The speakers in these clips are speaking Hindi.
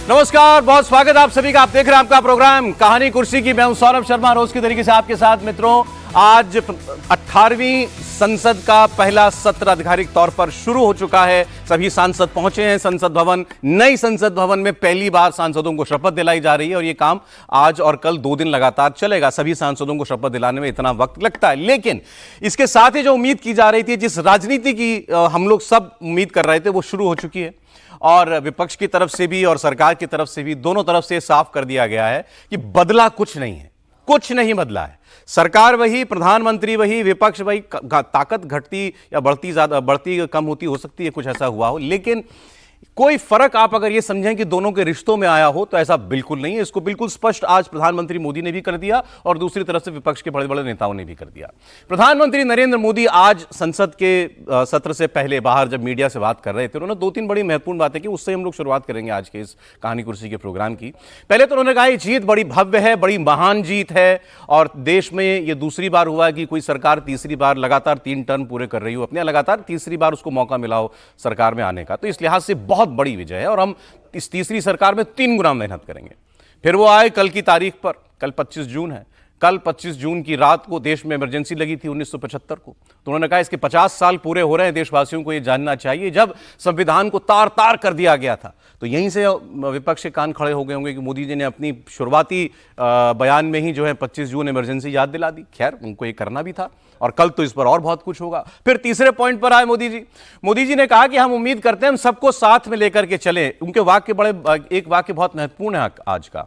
नमस्कार, बहुत स्वागत आप सभी का। आप देख रहे हैं आपका प्रोग्राम कहानी कुर्सी की। मैं हूं सौरभ शर्मा, रोज की तरीके से आपके साथ। मित्रों, आज 18वीं संसद का पहला सत्र आधिकारिक तौर पर शुरू हो चुका है। सभी सांसद पहुंचे हैं संसद भवन। नई संसद भवन में पहली बार सांसदों को शपथ दिलाई जा रही है और यह काम आज और कल 2 दिन लगातार चलेगा। सभी सांसदों को शपथ दिलाने में इतना वक्त लगता है, लेकिन इसके साथ ही जो उम्मीद की जा रही थी, जिस राजनीति की हम लोग सब उम्मीद कर रहे थे, वो शुरू हो चुकी है। और विपक्ष की तरफ से भी और सरकार की तरफ से भी, दोनों तरफ से साफ कर दिया गया है कि बदला कुछ नहीं है, कुछ नहीं बदला है। सरकार वही, प्रधानमंत्री वही, विपक्ष वही। ताकत घटती या बढ़ती, ज्यादा बढ़ती कम होती हो सकती है, कुछ ऐसा हुआ हो, लेकिन कोई फर्क आप अगर ये समझें कि दोनों के रिश्तों में आया हो तो ऐसा बिल्कुल नहीं है। इसको बिल्कुल स्पष्ट आज प्रधानमंत्री मोदी ने भी कर दिया और दूसरी तरफ से विपक्ष के बड़े बड़े नेताओं ने भी कर दिया। प्रधानमंत्री नरेंद्र मोदी आज संसद के सत्र से पहले बाहर जब मीडिया से बात कर रहे थे, उन्होंने 2-3 बड़ी महत्वपूर्ण बातें की। उससे हम लोग शुरुआत करेंगे आज के इस कहानी कुर्सी के प्रोग्राम की। पहले तो उन्होंने कहा ये जीत बड़ी भव्य है, बड़ी महान जीत है और देश में ये दूसरी बार हुआ है कि कोई सरकार तीसरी बार लगातार 3 टर्म पूरे कर रही हो अपने, लगातार तीसरी बार उसको मौका मिला हो सरकार में आने का। तो इस लिहाज से बहुत बड़ी विजय है और हम इस तीसरी सरकार में 3 गुना मेहनत करेंगे। फिर वो आए कल की तारीख पर। कल 25 जून है। कल 25 जून की रात को देश में इमरजेंसी लगी थी 1975 को। तो उन्होंने कहा इसके 50 साल पूरे हो रहे हैं, देशवासियों को यह जानना चाहिए। जब संविधान को तार तार कर दिया गया था तो यहीं से विपक्ष के कान खड़े हो गए होंगे कि मोदी जी ने अपनी शुरुआती बयान में ही जो है 25 जून इमरजेंसी याद दिला दी। खैर, उनको ये करना भी था और कल तो इस पर और बहुत कुछ होगा। फिर तीसरे पॉइंट पर आए मोदी जी। मोदी जी ने कहा कि हम उम्मीद करते हैं हम सबको साथ में लेकर के चलें। उनके एक वाक्य बहुत महत्वपूर्ण है आज का।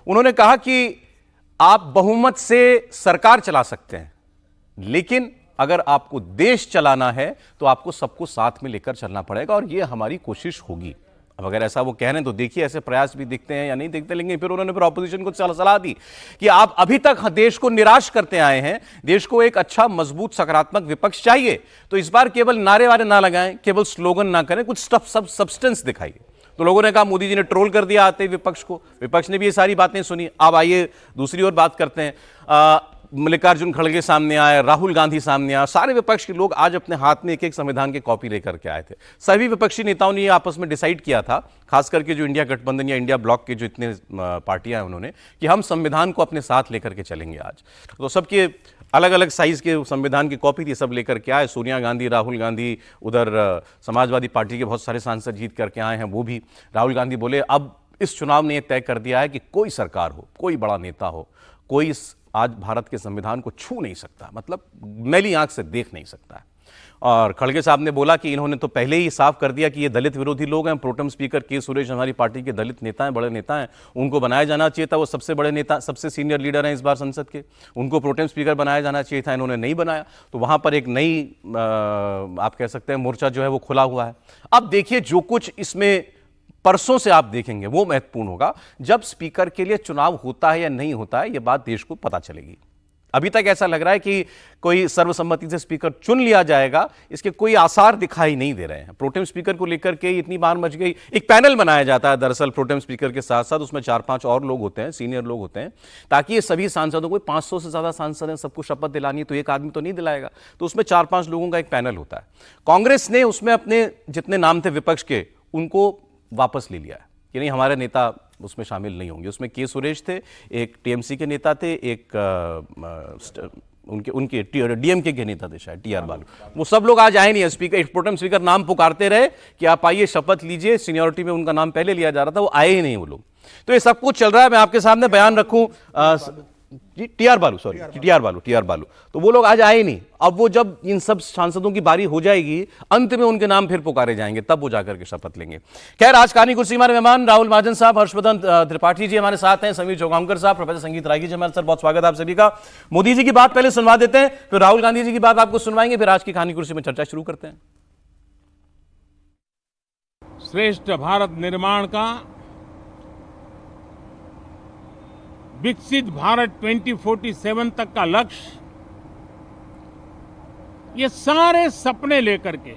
उन्होंने कहा कि आप बहुमत से सरकार चला सकते हैं, लेकिन अगर आपको देश चलाना है तो आपको सबको साथ में लेकर चलना पड़ेगा और यह हमारी कोशिश होगी। अब अगर ऐसा वो कह रहे हैं तो देखिए ऐसे प्रयास भी दिखते हैं या नहीं दिखते। लेकिन फिर उन्होंने फिर ऑपोजिशन को सलाह दी कि आप अभी तक देश को निराश करते आए हैं, देश को एक अच्छा मजबूत सकारात्मक विपक्ष चाहिए, तो इस बार केवल नारे वारे ना लगाएं, केवल स्लोगन ना करें, कुछ सब्सटेंस दिखाइए। तो लोगों ने कहा मोदी जी ने ट्रोल कर दिया आते विपक्ष को। विपक्ष ने भी ये सारी बातें सुनी। अब आइए दूसरी ओर बात करते हैं। मल्लिकार्जुन खड़गे सामने आए, राहुल गांधी सामने आए, सारे विपक्ष के लोग आज अपने हाथ में एक संविधान के कॉपी लेकर के आए थे। सभी विपक्षी नेताओं ने ये आपस में डिसाइड किया था, खास करके जो इंडिया गठबंधन या इंडिया ब्लॉक के जो इतने पार्टियां हैं, उन्होंने कि हम संविधान को अपने साथ लेकर के चलेंगे आज। तो सबके अलग अलग साइज के संविधान की कॉपी थी, सब लेकर के आए। सोनिया गांधी, राहुल गांधी, उधर समाजवादी पार्टी के बहुत सारे सांसद जीत करके आए हैं, वो भी। राहुल गांधी बोले अब इस चुनाव ने तय कर दिया है कि कोई सरकार हो, कोई बड़ा नेता हो, कोई आज भारत के संविधान को छू नहीं सकता, मतलब मैली आंख से देख नहीं सकता है। और खड़गे साहब ने बोला कि इन्होंने तो पहले ही साफ कर दिया कि ये दलित विरोधी लोग हैं। प्रोटेम स्पीकर के सुरेश हमारी पार्टी के दलित नेता हैं, बड़े नेता हैं, उनको बनाया जाना चाहिए था। वो सबसे बड़े नेता, सबसे सीनियर लीडर हैं इस बार संसद के, उनको प्रोटेम स्पीकर बनाया जाना चाहिए था, इन्होंने नहीं बनाया। तो वहां पर एक नई आप कह सकते हैं मोर्चा जो है वो खुला हुआ है। अब देखिए जो कुछ इसमें परसों से आप देखेंगे वो महत्वपूर्ण होगा। जब स्पीकर के लिए चुनाव होता है या नहीं होता है, यह बात देश को पता चलेगी। अभी तक ऐसा लग रहा है कि कोई सर्वसम्मति से स्पीकर चुन लिया जाएगा, इसके कोई आसार दिखाई नहीं दे रहे हैं। प्रोटेम स्पीकर को लेकर के इतनी बार मच गई। एक पैनल बनाया जाता है दरअसल प्रोटेम स्पीकर के साथ साथ, उसमें 4-5 और लोग होते हैं, सीनियर लोग होते हैं, ताकि ये सभी सांसदों को, 500 से ज्यादा सांसद हैं, सबको शपथ दिलानी है, तो एक आदमी तो नहीं दिलाएगा, तो उसमें 4-5 लोगों का एक पैनल होता है। कांग्रेस ने उसमें अपने जितने नाम थे विपक्ष के, उनको वापस ले लिया है कि नहीं, हमारे नेता उसमें शामिल नहीं होंगे। उसमें के सुरेश थे, एक टीएमसी के नेता थे, एक उनके डीएमके के नेता थे शायद टीआर बालू। वो सब लोग आज आए नहीं है। स्पीकर, प्रोटेम स्पीकर नाम पुकारते रहे कि आप आइए शपथ लीजिए, सीनियरिटी में उनका नाम पहले लिया जा रहा था, वो आए ही नहीं वो लोग। तो ये सब कुछ चल रहा है। मैं आपके सामने बयान रखूं, टीआर बालू, तो वो लोग आज आए नहीं। अब वो जब इन सब सांसदों की बारी हो जाएगी, अंत में उनके नाम फिर पुकारे जाएंगे, तब वो जाकर के शपथ लेंगे। खैर, आज कहानी कुर्सी हमारे मेहमान राहुल महाजन साहब, हर्षवर्धन त्रिपाठी जी हमारे साथ हैं, समीर चौगांवकर साहब, प्रोफेसर संगीत रागी जी हमारे साथ। बहुत स्वागत आप सभी का। मोदी जी की बात पहले सुनवा देते हैं, फिर राहुल गांधी जी की बात आपको सुनवाएंगे, फिर आज की कहानी कुर्सी में चर्चा शुरू करते हैं। श्रेष्ठ भारत निर्माण का, विकसित भारत 2047 तक का लक्ष्य, ये सारे सपने लेकर के,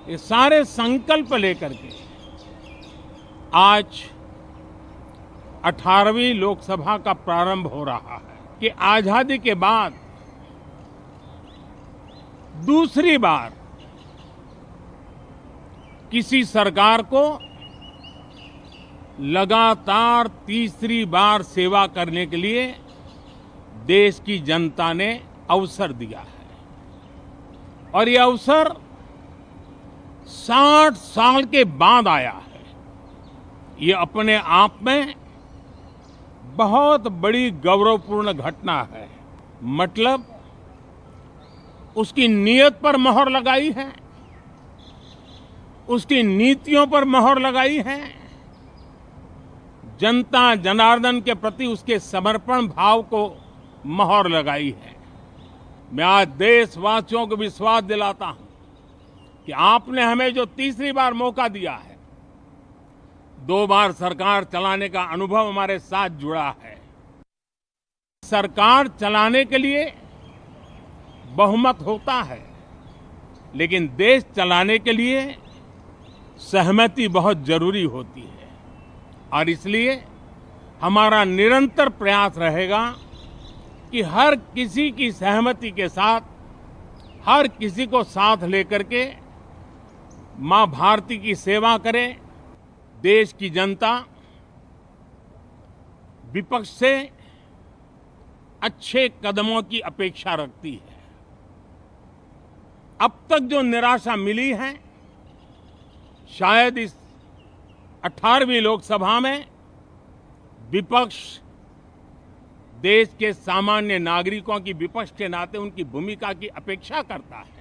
ये सारे संकल्प लेकर के आज 18वीं लोकसभा का प्रारंभ हो रहा है कि आजादी के बाद दूसरी बार किसी सरकार को लगातार तीसरी बार सेवा करने के लिए देश की जनता ने अवसर दिया है और ये अवसर 60 साल के बाद आया है। ये अपने आप में बहुत बड़ी गौरवपूर्ण घटना है। मतलब उसकी नीयत पर मोहर लगाई है, उसकी नीतियों पर मोहर लगाई है, जनता जनार्दन के प्रति उसके समर्पण भाव को मोहर लगाई है। मैं आज देशवासियों को विश्वास दिलाता हूं कि आपने हमें जो तीसरी बार मौका दिया है, 2 बार सरकार चलाने का अनुभव हमारे साथ जुड़ा है। सरकार चलाने के लिए बहुमत होता है, लेकिन देश चलाने के लिए सहमति बहुत जरूरी होती है और इसलिए हमारा निरंतर प्रयास रहेगा कि हर किसी की सहमति के साथ, हर किसी को साथ लेकर के मां भारती की सेवा करे। देश की जनता विपक्ष से अच्छे कदमों की अपेक्षा रखती है। अब तक जो निराशा मिली है, शायद इस 18वीं लोकसभा में विपक्ष देश के सामान्य नागरिकों की विपक्ष के नाते उनकी भूमिका की अपेक्षा करता है,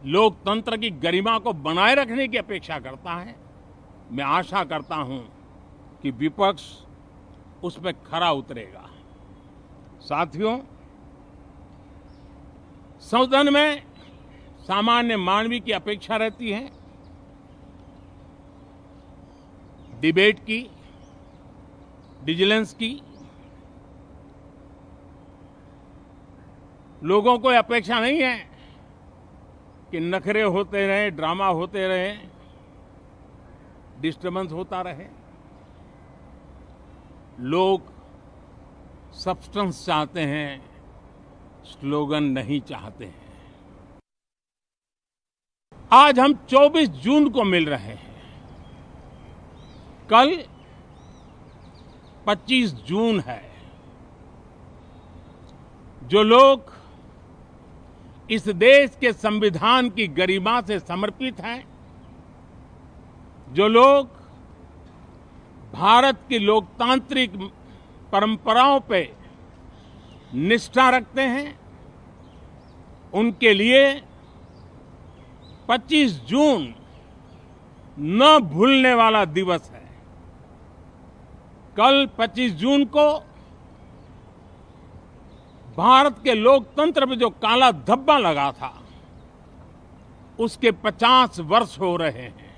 लोकतंत्र की गरिमा को बनाए रखने की अपेक्षा करता है। मैं आशा करता हूं कि विपक्ष उस पर खरा उतरेगा। साथियों, सदन में सामान्य मानवीय की अपेक्षा रहती है डिबेट की, विजिलेंस की। लोगों को अपेक्षा नहीं है कि नखरे होते रहे, ड्रामा होते रहे, डिस्टर्बेंस होता रहे। लोग सब्सटेंस चाहते हैं, स्लोगन नहीं चाहते हैं। आज हम 24 जून को मिल रहे हैं। कल 25 जून है। जो लोग इस देश के संविधान की गरिमा से समर्पित हैं, जो लोग भारत की लोकतांत्रिक परंपराओं पे निष्ठा रखते हैं, उनके लिए 25 जून न भूलने वाला दिवस है। कल 25 जून को भारत के लोकतंत्र में जो काला धब्बा लगा था, उसके 50 वर्ष हो रहे हैं।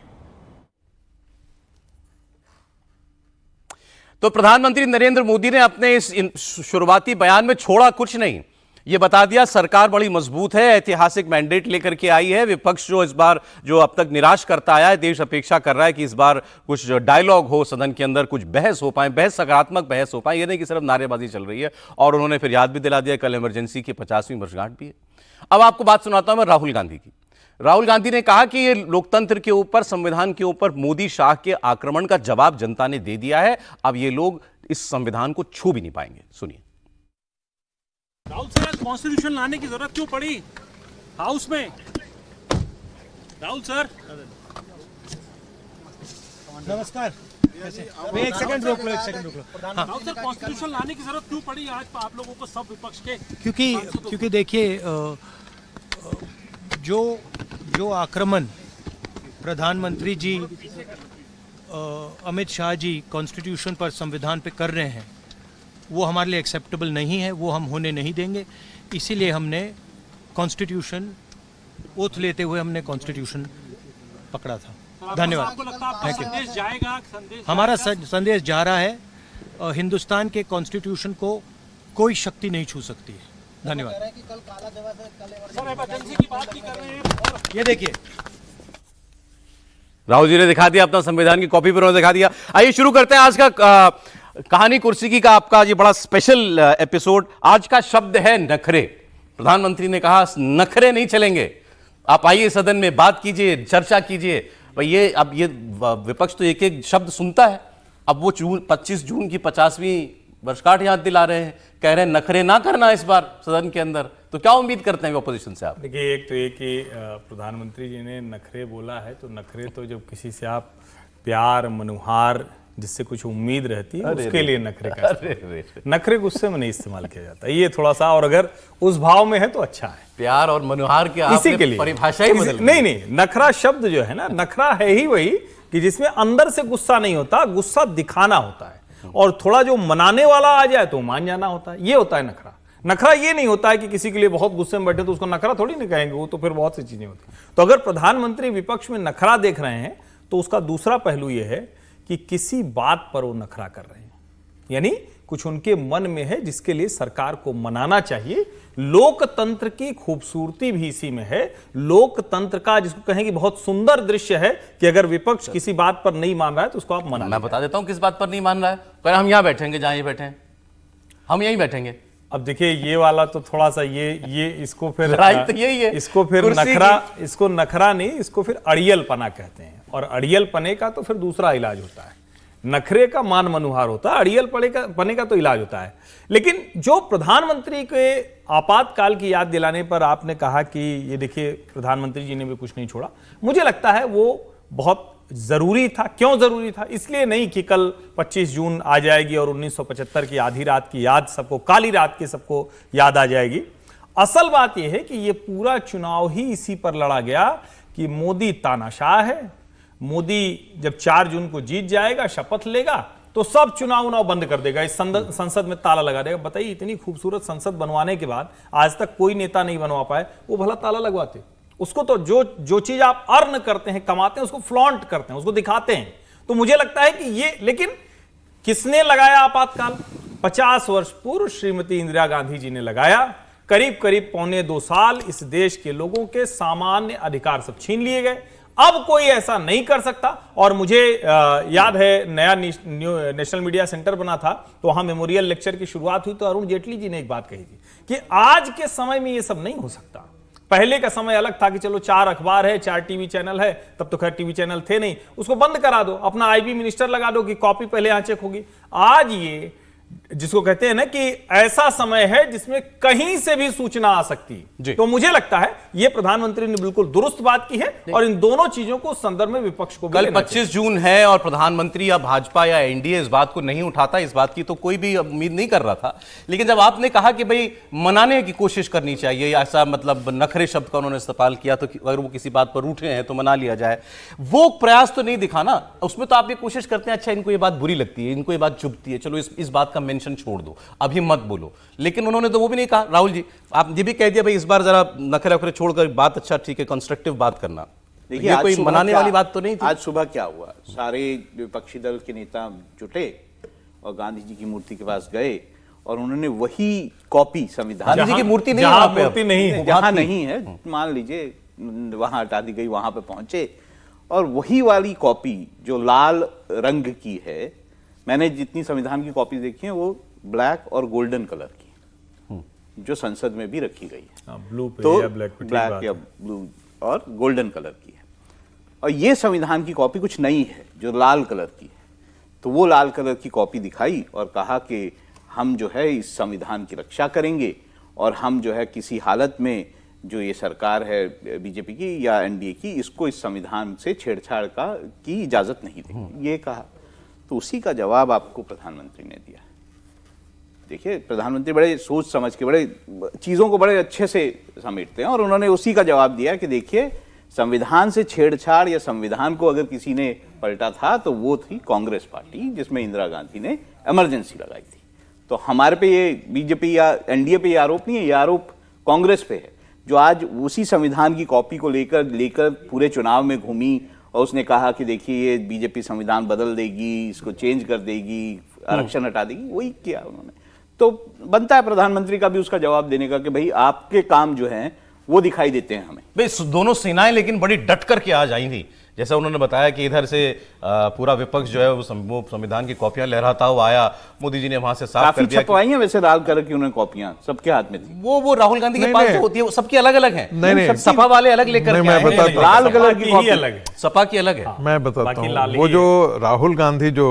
तो प्रधानमंत्री नरेंद्र मोदी ने अपने इस शुरुआती बयान में छोड़ा कुछ नहीं। ये बता दिया सरकार बड़ी मजबूत है, ऐतिहासिक मैंडेट लेकर के आई है। विपक्ष जो इस बार जो अब तक निराश करता आया है, देश अपेक्षा कर रहा है कि इस बार कुछ डायलॉग हो सदन के अंदर, कुछ बहस हो पाए, बहस सकारात्मक बहस हो पाए, ये नहीं कि सिर्फ नारेबाजी चल रही है। और उन्होंने फिर याद भी दिला दिया कल इमरजेंसी की 50वीं वर्षगांठ भी है। अब आपको बात सुनाता हूं मैं राहुल गांधी की। राहुल गांधी ने कहा कि ये लोकतंत्र के ऊपर, संविधान के ऊपर मोदी शाह के आक्रमण का जवाब जनता ने दे दिया है। अब ये लोग इस संविधान को छू भी नहीं पाएंगे। सुनिए। राहुल सर, कॉन्स्टिट्यूशन लाने की जरूरत क्यों पड़ी हाउस में? राहुल सर, नमस्कार। एक सेकंड रोक लो, राहुल सर, कॉन्स्टिट्यूशन लाने की जरूरत क्यों पड़ी आज आप लोगों को, सब विपक्ष के? क्योंकि देखिए, जो आक्रमण प्रधानमंत्री जी, अमित शाह जी कॉन्स्टिट्यूशन पर, संविधान पे कर रहे हैं, वो हमारे लिए एक्सेप्टेबल नहीं है। वो हम होने नहीं देंगे। इसीलिए हमने कॉन्स्टिट्यूशन, ओथ लेते हुए हमने कॉन्स्टिट्यूशन पकड़ा था। धन्यवाद। संदेश जाएगा, हमारा संदेश जा रहा है। हिंदुस्तान के कॉन्स्टिट्यूशन को कोई शक्ति नहीं छू सकती है। धन्यवाद। सर, इमरजेंसी की बात भी कर रहे हैं। ये देखिए, राहुल जी ने दिखा दिया अपना संविधान की कॉपी पर, उन्होंने दिखा दिया। आइए शुरू करते हैं आज का कहानी कुर्सी की का आपका ये बड़ा स्पेशल एपिसोड। आज का शब्द है नखरे। प्रधानमंत्री ने कहा नखरे नहीं चलेंगे। आप आइए सदन में बात कीजिए, चर्चा कीजिए। भाई ये अब ये विपक्ष तो एक एक शब्द सुनता है। अब वो 25 जून की 50वीं वर्षगांठ याद दिला रहे हैं, कह रहे हैं नखरे ना करना इस बार सदन के अंदर। तो क्या उम्मीद करते हैं ऑपोजिशन से आप? देखिए, एक तो ये कि प्रधानमंत्री जी ने नखरे बोला है, तो नखरे तो जब किसी से आप प्यार मनुहार जिससे कुछ उम्मीद रहती है उसके लिए नखरे का नखरे गुस्से में नहीं इस्तेमाल किया जाता, ये थोड़ा सा, और अगर उस भाव में है तो अच्छा है। प्यार और मनुहार के इसी के लिए परिभाषा ही बदल नहीं, नखरा शब्द जो है ना, नखरा है ही वही कि जिसमें अंदर से गुस्सा नहीं होता, गुस्सा दिखाना होता है, और थोड़ा जो मनाने वाला आ जाए तो मान जाना होता है, ये होता है नखरा। नखरा ये नहीं होता है कि किसी के लिए बहुत गुस्से में बैठे तो उसको नखरा थोड़ी नहीं कहेंगे, वो तो फिर बहुत सी चीजें होती हैं। तो अगर प्रधानमंत्री विपक्ष में नखरा देख रहे हैं तो उसका दूसरा पहलू यह है कि किसी बात पर वो नखरा कर रहे हैं, यानी कुछ उनके मन में है जिसके लिए सरकार को मनाना चाहिए। लोकतंत्र की खूबसूरती भी इसी में है। लोकतंत्र का जिसको कहेंगे बहुत सुंदर दृश्य है कि अगर विपक्ष किसी बात पर नहीं मान रहा है तो उसको आप मना। मैं बता देता हूं किस बात पर नहीं मान रहा है। पर हम यहां बैठेंगे, जहां ये बैठे हैं हम यहीं बैठेंगे। अब देखिए, ये वाला तो थोड़ा सा ये इसको फिर तो यही है, इसको फिर नखरा, इसको नखरा नहीं, इसको फिर अड़ियल पना कहते हैं, और अड़ियल पने का तो फिर दूसरा इलाज होता है। नखरे का मान मनुहार होता है, अड़ियल पने का तो इलाज होता है। लेकिन जो प्रधानमंत्री के आपातकाल की याद दिलाने पर आपने कहा कि ये देखिए प्रधानमंत्री जी ने भी कुछ नहीं छोड़ा, मुझे लगता है वो बहुत जरूरी था। क्यों जरूरी था? इसलिए नहीं कि कल 25 जून आ जाएगी और 1975 की आधी रात की याद सबको, काली रात की सबको याद आ जाएगी। असल बात यह है कि यह पूरा चुनाव ही इसी पर लड़ा गया कि मोदी तानाशाह है। मोदी जब 4 जून को जीत जाएगा, शपथ लेगा, तो सब चुनाव बंद कर देगा, इस संसद में ताला लगा देगा। बताइए, इतनी खूबसूरत संसद बनवाने के बाद आज तक कोई नेता नहीं बनवा पाए, वो भला ताला लगवाते? उसको तो जो चीज आप अर्न करते हैं, कमाते हैं, उसको फ्लॉन्ट करते हैं, उसको दिखाते हैं। तो मुझे लगता है कि ये, लेकिन किसने लगाया आपातकाल? 50 वर्ष पूर्व श्रीमती इंदिरा गांधी जी ने लगाया। करीब करीब 1.25 साल इस देश के लोगों के सामान्य अधिकार सब छीन लिए गए। अब कोई ऐसा नहीं कर सकता। और मुझे याद है, नया नेशनल मीडिया सेंटर बना था तो वहां मेमोरियल लेक्चर की शुरुआत हुई तो अरुण जेटली जी ने एक बात कही थी कि आज के समय में यह सब नहीं हो सकता। पहले का समय अलग था कि चलो 4 अखबार है, 4 टीवी चैनल है, तब तो खैर टीवी चैनल थे नहीं, उसको बंद करा दो, अपना आईबी मिनिस्टर लगा दो कि कॉपी पहले यहां चेक होगी। आज ये जिसको कहते हैं ना कि ऐसा समय है जिसमें कहीं से भी सूचना आ सकती है। तो मुझे लगता है यह प्रधानमंत्री ने बिल्कुल दुरुस्त बात की है, और इन दोनों चीजों को संदर्भ में विपक्ष को कल 25 जून है और प्रधानमंत्री या भाजपा या एनडीए इस बात को नहीं उठाता, इस बात की तो कोई भी उम्मीद नहीं कर रहा था। लेकिन जब आपने कहा कि भाई मनाने की कोशिश करनी चाहिए, ऐसा मतलब नखरे शब्द का उन्होंने इस्तेमाल किया, तो अगर वो किसी बात पर रूठे हैं तो मना लिया जाए, वो प्रयास तो नहीं दिखा ना उसमें। तो आप ये कोशिश करते हैं, अच्छा इनको ये बात बुरी लगती है, इनको ये बात चुभती है, चलो इस बात का मेंशन छोड़ दो, अभी मत बोलो। लेकिन उन्होंने तो वो भी नहीं कहा। राहुल जी, आप ये भी कह दिया भाई इस बार जरा नखरे वखरे छोड़कर बात, अच्छा ठीक है, कंस्ट्रक्टिव बात करना। देखिए, ये कोई मनाने वाली बात तो नहीं थी। आज सुबह क्या हुआ, सारे विपक्षी दल के नेता जुटे और गांधी जी की मूर्ति के पास गए और उन्होंने वही कॉपी संविधान, गांधी जी की मूर्ति नहीं, जहां मूर्ति नहीं है, जहां नहीं है, मान लीजिए वहां हटा दी गई, वहां पे पहुंचे और वही वाली कॉपी जो लाल रंग की है, मैंने जितनी संविधान की कॉपी देखी है वो ब्लैक और गोल्डन कलर की, जो संसद में भी रखी गई है, ब्लू पे तो या ब्लैक पे, ब्लैक या ब्लू और गोल्डन कलर की है। और ये संविधान की कॉपी कुछ नई है जो लाल कलर की है। तो वो लाल कलर की कॉपी दिखाई और कहा कि हम जो है इस संविधान की रक्षा करेंगे और हम जो है किसी हालत में जो ये सरकार है बीजेपी की या एनडीए की, इसको इस संविधान से छेड़छाड़ की इजाजत नहीं देंगे, ये कहा। तो उसी का जवाब आपको प्रधानमंत्री ने दिया। देखिए, प्रधानमंत्री बड़े सोच समझ के, बड़े चीजों को बड़े अच्छे से समेटते हैं, और उन्होंने उसी का जवाब दिया कि देखिए, संविधान से छेड़छाड़ या संविधान को अगर किसी ने पलटा था तो वो थी कांग्रेस पार्टी, जिसमें इंदिरा गांधी ने इमरजेंसी लगाई थी। तो हमारे पे ये बीजेपी या एनडीए पे ये आरोप नहीं है, ये आरोप कांग्रेस पे है, जो आज उसी संविधान की कॉपी को लेकर पूरे चुनाव में घूमी और उसने कहा कि देखिए ये बीजेपी संविधान बदल देगी, इसको चेंज कर देगी, आरक्षण हटा देगी। वही किया उन्होंने। तो बनता है प्रधानमंत्री का भी उसका जवाब देने का कि भाई आपके काम जो हैं वो दिखाई देते हैं हमें। भाई दोनों सेनाएं लेकिन बड़ी डट करके आज आई थी। जैसा उन्होंने बताया कि इधर से पूरा विपक्ष जो है वो संविधान की कॉपियां लहराता हुआ आया, मोदी जी ने वहां से साफ काफी कर दिया छपवाई हैं वैसे लाल कलर की उन्होंने कॉपियां, सबके हाथ में थी। वो राहुल गांधी के पास जो होती है वो सबकी अलग अलग है। नहीं, सपा वाले अलग लेकर नहीं, के मैं आए हैं, बताता हूं। लाल कलर की ही कॉपी अलग है। सपा की अलग है। मैं बताता बाकी हूँ, लाल वो ही जो राहुल गांधी जो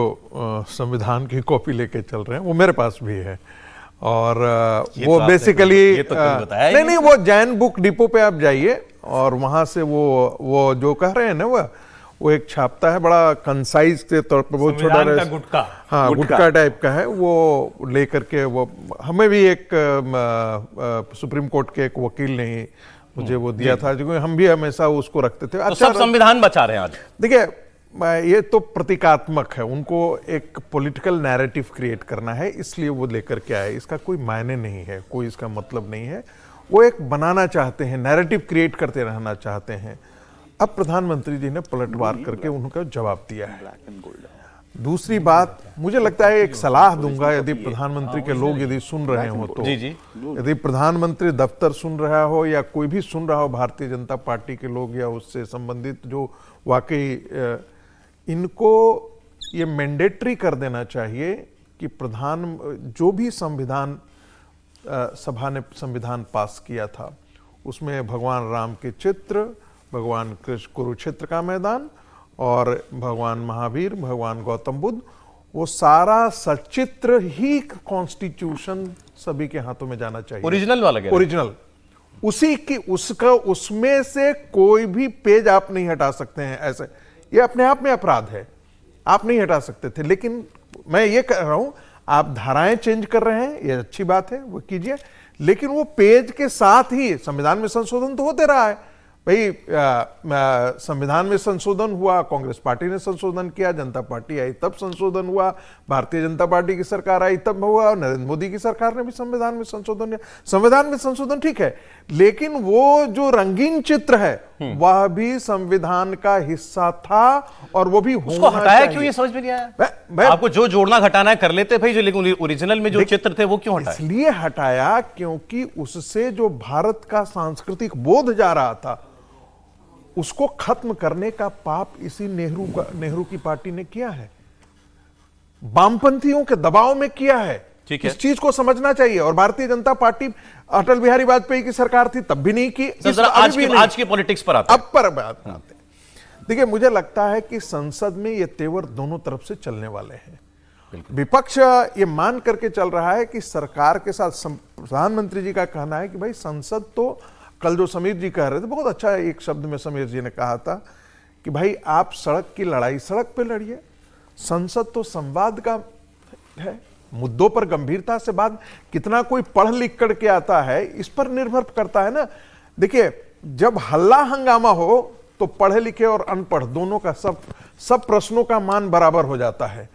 संविधान की कॉपी लेके चल रहे हैं वो मेरे पास भी है। और ये वो तो आपने बेसिकली ये तो कभी बताया ही नहीं नहीं, वो जैन बुक डिपो पे आप जाइए और वहां से वो जो कह रहे हैं ना वो एक छापता है, बड़ा कंसाइज के तौर पर, बहुत छोटा संविधान का गुटका। हाँ, गुटका टाइप का है, वो लेकर के वो हमें भी एक सुप्रीम कोर्ट के एक वकील ने ही मुझे वो दिया था, क्योंकि हम भी हमेशा उसको रखते थे। तो सब संविधान बचा रहे हैं आज। देखिए, ये तो प्रतीकात्मक है, उनको एक पॉलिटिकल नैरेटिव क्रिएट करना है, इसलिए वो लेकर के आए। इसका कोई मायने नहीं है, कोई इसका मतलब नहीं है। वो एक बनाना चाहते हैं, नैरेटिव क्रिएट करते रहना चाहते हैं। अब प्रधानमंत्री जी ने पलटवार करके उनका जवाब दिया है। दूसरी बात, मुझे लगता है एक सलाह दूंगा, यदि प्रधानमंत्री के लोग यदि सुन रहे हो तो, जी जी, यदि प्रधानमंत्री दफ्तर सुन रहा हो या कोई भी सुन रहा हो, भारतीय जनता पार्टी के लोग या उससे संबंधित जो वाकई, इनको ये मैंडेटरी कर देना चाहिए कि जो भी संविधान सभा ने संविधान पास किया था उसमें भगवान राम के चित्र, भगवान कृष्ण कुरुक्षेत्र का मैदान और भगवान महावीर, भगवान गौतम बुद्ध, वो सारा सचित्र ही कॉन्स्टिट्यूशन सभी के हाथों में जाना चाहिए। ओरिजिनल वाला क्या? ओरिजिनल, उसी की उसका, उसमें से कोई भी पेज आप नहीं हटा सकते हैं। ऐसे ये अपने आप में अपराध है, आप नहीं हटा सकते थे। लेकिन मैं ये कह रहा हूं, आप धाराएं चेंज कर रहे हैं, ये अच्छी बात है, वो कीजिए, लेकिन वो पेज के साथ ही संविधान में संशोधन तो होते रहा है भाई। संविधान में संशोधन हुआ, कांग्रेस पार्टी ने संशोधन किया, जनता पार्टी आई तब संशोधन हुआ, भारतीय जनता पार्टी की सरकार आई तब हुआ, और नरेंद्र मोदी की सरकार ने भी संविधान में संशोधन किया। संविधान में संशोधन ठीक है, लेकिन वो जो रंगीन चित्र है वह भी संविधान का हिस्सा था, और वो भी उसको हटाया क्यों, ये समझ में नहीं आया। आपको जो जोड़ना घटाना है कर लेते भाई, जो लेकिन ओरिजिनल में जो चित्र थे वो क्यों हटाए? इसलिए हटाया क्योंकि उससे जो भारत का सांस्कृतिक बोध जा रहा था उसको खत्म करने का पाप इसी नेहरू की पार्टी ने किया है, वामपंथियों के दबाव में किया है। ठीक है, इस चीज को समझना चाहिए। और भारतीय जनता पार्टी अटल बिहारी वाजपेयी की सरकार थी तब भी नहीं की। आज की पॉलिटिक्स पर आते हैं। अब पर बात आते हैं। देखिए, मुझे लगता है कि संसद में ये तेवर दोनों तरफ से चलने वाले हैं। विपक्ष ये मान करके चल रहा है कि सरकार के साथ, प्रधानमंत्री जी का कहना है कि भाई संसद तो, कल जो समीर जी कह रहे थे, बहुत अच्छा एक शब्द में समीर जी ने कहा था कि भाई आप सड़क की लड़ाई सड़क पे लड़िए, संसद तो संवाद का है, मुद्दों पर गंभीरता से बात, कितना कोई पढ़ लिख करके आता है इस पर निर्भर करता है ना। देखिए, जब हल्ला हंगामा हो तो पढ़े लिखे और अनपढ़ दोनों का सब प्रश्नों का मान बराबर हो जाता है।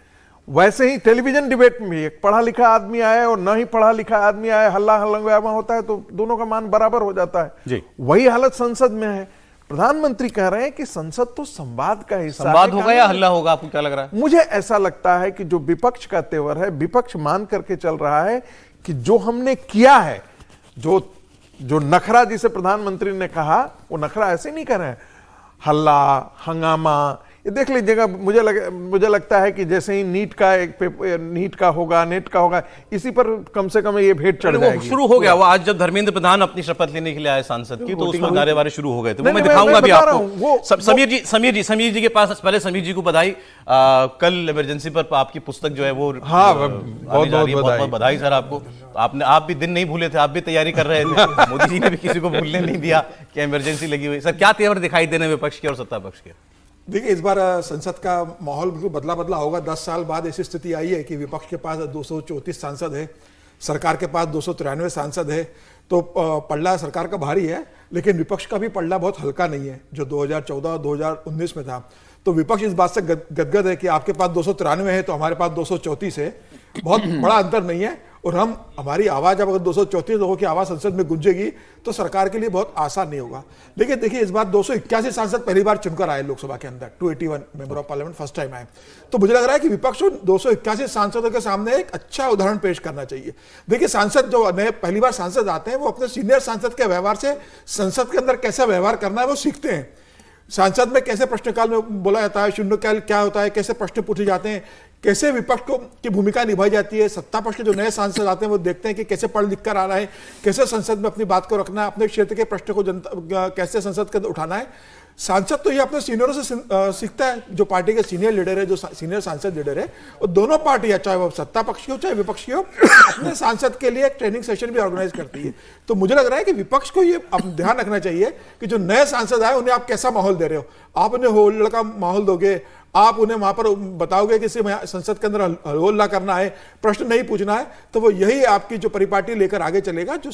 वैसे ही टेलीविजन डिबेट में भी एक पढ़ा लिखा आदमी आए और न ही पढ़ा लिखा आदमी आए, हल्ला हंगामा होता है तो दोनों का मान बराबर हो जाता है जी। वही हालत संसद में है। प्रधानमंत्री कह रहे हैं कि संसद तो संवाद का हिस्सा है। संवाद होगा या हल्ला होगा, आपको क्या लग रहा है? मुझे ऐसा लगता है कि जो विपक्ष का तेवर है, विपक्ष मान करके चल रहा है कि जो हमने किया है, जो नखरा जिसे प्रधानमंत्री ने कहा, वो नखरा ऐसे नहीं कर रहे हैं, हल्ला हंगामा। ये देख लीजिएगा, मुझे लगता है कि जैसे ही नीट का होगा, नेट का होगा, इसी पर कम से कम ये भेंट चढ़ जाएगी। शुरू हो गया वो। आज जब धर्मेंद्र प्रधान अपनी शपथ लेने के लिए आए सांसद की, तो उसमें नारेबाजी शुरू हो गए थे। वो मैं दिखाऊंगा भी आपको। समीर जी के पास, पहले समीर जी को बधाई। कल इमरजेंसी पर आपकी पुस्तक जो है वो, हाँ, बहुत बधाई सर आपको। आप भी दिन नहीं भूले थे, आप भी तैयारी कर रहे थे। मोदी जी ने भी किसी को भूलने नहीं दिया कि इमरजेंसी लगी हुई। सर, क्या तेवर दिखाई देने विपक्ष के और सत्ता पक्ष के? देखिए, इस बार संसद का माहौल बिल्कुल बदला होगा। 10 साल बाद ऐसी स्थिति आई है कि विपक्ष के पास 234 सांसद है, सरकार के पास 293 सांसद है। तो पल्ला सरकार का भारी है, लेकिन विपक्ष का भी पल्ला बहुत हल्का नहीं है, जो 2014 2019 में था। तो विपक्ष इस बात से गदगद है कि आपके पास 293 है तो हमारे पास 234 है, बहुत बड़ा अंतर नहीं है। और हमारी आवाज, अब अगर 234 लोगों की आवाज संसद में गूंजेगी तो सरकार के लिए बहुत आसान नहीं होगा। लेकिन देखिए, इस बार 281 सांसद पहली बार चुनकर आए लोकसभा के अंदर, 281 member of parliament first time आए। तो मुझे लग रहा है कि विपक्ष को 281 सांसदों के सामने एक अच्छा उदाहरण पेश करना चाहिए। देखिए, सांसद जो नए पहली बार सांसद आते हैं, वो अपने सीनियर सांसद के व्यवहार से संसद के अंदर कैसा व्यवहार करना है वो सीखते हैं। सांसद में कैसे प्रश्नकाल में बोला जाता है, शून्यकाल क्या होता है, कैसे प्रश्न पूछे जाते हैं, कैसे विपक्ष को की भूमिका निभाई जाती है। सत्ता पक्ष के जो नए सांसद आते हैं वो देखते हैं कि कैसे पढ़ लिख कर आ रहा है, कैसे संसद में अपनी बात को रखना है, अपने क्षेत्र के प्रश्न को जनता कैसे संसद के अंदर उठाना है। सांसद तो ये अपने सीनियरों से सीखता है, जो पार्टी के सीनियर लीडर है, जो सीनियर सांसद लीडर है, और दोनों पार्टियां चाहे वो सत्ता पक्ष की हो चाहे विपक्ष की हो, अपने सांसद के लिए एक ट्रेनिंग सेशन भी ऑर्गेनाइज करती है। तो मुझे लग रहा है कि विपक्ष को ये ध्यान रखना चाहिए कि जो नए सांसद आए उन्हें आप कैसा माहौल दे रहे हो। आप उन्हें हो हल्ला का माहौल दोगे, आप उन्हें वहां पर बताओगे कि सिर्फ संसद के अंदर हल्ला करना है, प्रश्न नहीं पूछना है, तो वो यही आपकी जो परिपाटी लेकर आगे चलेगा, जो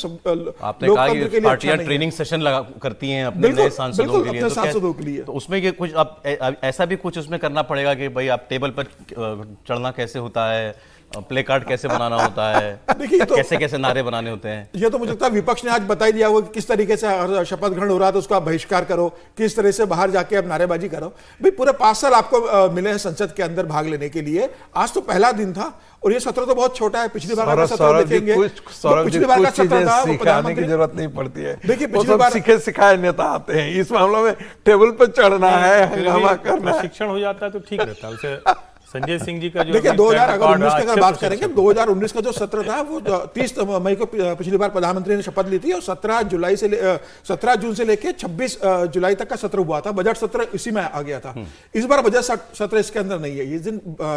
आपने कहा कि पार्टियां ट्रेनिंग सेशन करती हैं अपने नए सांसदों के लिए, सांसदों के लिए तो उसमें ये कुछ अब ऐसा भी कुछ उसमें करना पड़ेगा कि भाई आप टेबल पर चढ़ना कैसे होता है, प्ले कार्ड कैसे बनाना होता है, देखिए तो कैसे कैसे नारे बनाने होते हैं। ये तो मुझे लगता है विपक्ष ने आज बता ही दिया होगा कि किस तरीके से शपथ ग्रहण हो रहा था, उसका बहिष्कार करो, किस तरह से बाहर जाके अब नारेबाजी करो। भाई पूरे 5 साल आपको मिले हैं संसद के अंदर भाग लेने के लिए, आज तो पहला दिन था और ये सत्र तो बहुत छोटा है। पिछली बार का सत्र देखेंगे, पिछली बार का सत्र था, सिखाने की जरूरत नहीं पड़ती है। देखिए पिछली बार सीखे सिखाए नेता आते हैं, इस मामले में टेबल पर चढ़ना है, हंगामा करना है, शिक्षण हो जाता है तो ठीक रहता है। उसे संजय सिंह जी का जो देखिए 2019 की अगर बात करेंगे, 2019 का जो सत्र था वो 30 मई को पिछली बार प्रधानमंत्री ने शपथ ली थी और 17 जून से लेके 26 जुलाई तक का सत्र हुआ था। बजट सत्र इसी में आ गया था। इस बार बजट सत्र इसके अंदर नहीं है,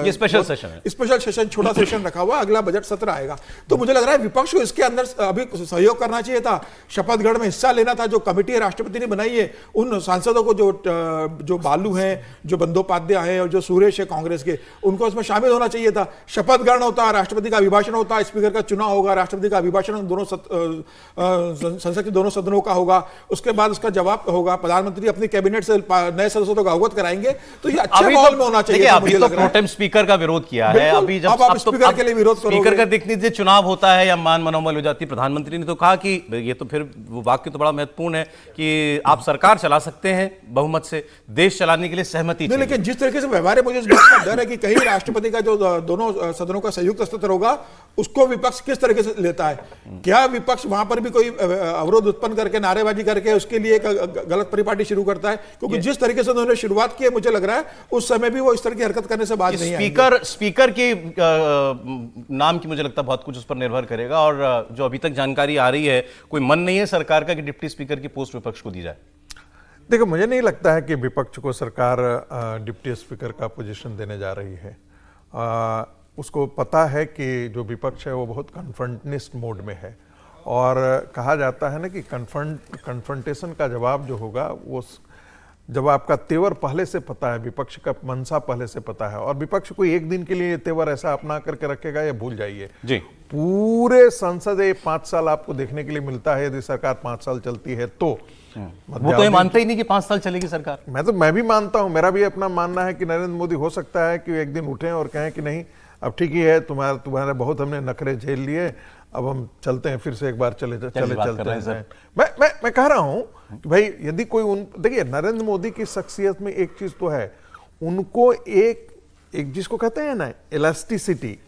ये स्पेशल सेशन है, स्पेशल सेशन, छोटा सेशन रखा हुआ, अगला बजट सत्र आएगा। तो मुझे लग रहा है विपक्ष को इसके अंदर अभी सहयोग करना चाहिए था, शपथ ग्रहण में हिस्सा लेना था। जो कमेटी राष्ट्रपति ने बनाई है, उन सांसदों को जो बालू हैं, जो बंदोपाध्याय हैं और जो सुरेश है कांग्रेस के, उनको उसमें शामिल होना चाहिए था। शपथ ग्रहण होता, राष्ट्रपति का अभिभाषण होता, स्पीकर का चुनाव होगा, राष्ट्रपति का अभिभाषण दोनों संसद के दोनों सदनों का होगा, उसके बाद उसका जवाब होगा, प्रधानमंत्री अपनी कैबिनेट से नए सदस्यों को अवगत कराएंगे। तो ये अच्छे माहौल में होना चाहिए। अभी तो प्रोटेम स्पीकर का विरोध किया है, अभी जब आप स्पीकर के लिए विरोध करोगे, स्पीकर का देख लीजिए, चुनाव होता है या मान मनोमल हो जाती है। प्रधानमंत्री ने तो कहा कि ये तो फिर वो वाक्य तो बड़ा महत्वपूर्ण है कि आप सरकार चला सकते हैं बहुमत से, देश चलाने के लिए सहमति चाहिए। लेकिन जिस तरीके से व्यवहार है, मुझे इस बात का डर है कि कहीं राष्ट्रपति का जो दोनों सदनों का संयुक्त सत्र होगा, उसको विपक्ष किस तरीके से लेता है। क्या विपक्ष वहां पर भी कोई अवरोध उत्पन्न करके, नारेबाजी करके उसके लिए एक गलत परिपाटी शुरू करता है? क्योंकि जिस तरीके से उन्होंने शुरुआत की है, मुझे लग रहा है उस समय भी वो इस तरह की हरकत करने से बाज नहीं आएंगे। स्पीकर के नाम की मुझे लगता है बहुत कुछ उस पर निर्भर करेगा। और जो अभी तक जानकारी आ रही है, कोई मन नहीं है सरकार का कि डिप्टी स्पीकर की पोस्ट विपक्ष को दी जाए। देखो, मुझे नहीं लगता है कि विपक्ष को सरकार डिप्टी स्पीकर का पोजीशन देने जा रही है। उसको पता है कि जो विपक्ष है वो बहुत कन्फ्रंटनिस्ट मोड में है, और कहा जाता है ना कि कन्फ्रंटेशन का जवाब जो होगा वो जब आपका तेवर पहले से पता है, विपक्ष का मंशा पहले से पता है, और विपक्ष कोई एक दिन के लिए तेवर ऐसा अपना करके रखेगा, ये भूल जाइए जी। पूरे संसद 5 साल आपको देखने के लिए मिलता है। यदि सरकार 5 साल चलती है तो वो तो ये मानते ही नहीं कि 5 साल चलेगी सरकार। मैं भी मानता हूं, मेरा भी अपना मानना है कि नरेंद्र मोदी हो सकता है कि एक दिन उठें और कहें कि नहीं, अब ठीक ही है, तुम्हारे बहुत हमने नखरे झेल लिए, अब हम चलते हैं, फिर से एक बार चलते हैं। मैं कह रहा हूं कि भाई यदि कोई देखिए, नरेंद्र मोदी की शख्सियत में एक चीज तो है, उनको एक जिसको कहते हैं ना इलास्टिसिटी,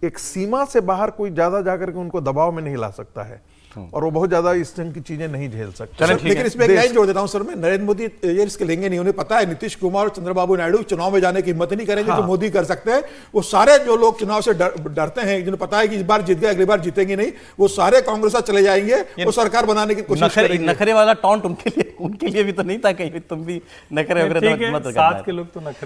एक सीमा से बाहर कोई ज्यादा जाकर के उनको दबाव में नहीं ला सकता है, और वो बहुत ज्यादा इस ढंग की चीजें नहीं झेल सकते। लेकिन इसमें एक लाइन जोड़ देता हूं सर, मैं नरेंद्र मोदी ये रिस्क लेंगे नहीं। उन्हें पता है नीतीश कुमार और चंद्रबाबू नायडू चुनाव में जाने की हिम्मत नहीं करेंगे जो मोदी कर सकते हैं। वो सारे जो लोग चुनाव से डरते हैं, जिन्हें पता है कि इस बार जीत गए, अगली बार जीतेंगे नहीं, वो सारे कांग्रेस चले जाएंगे, वो सरकार बनाने की कोशिश करेंगे। नखरे वाला टॉन्ट उनके लिए भी तो नहीं था, कहीं तुम भी नखरे वगैरह। 7 के लोग तो नखरे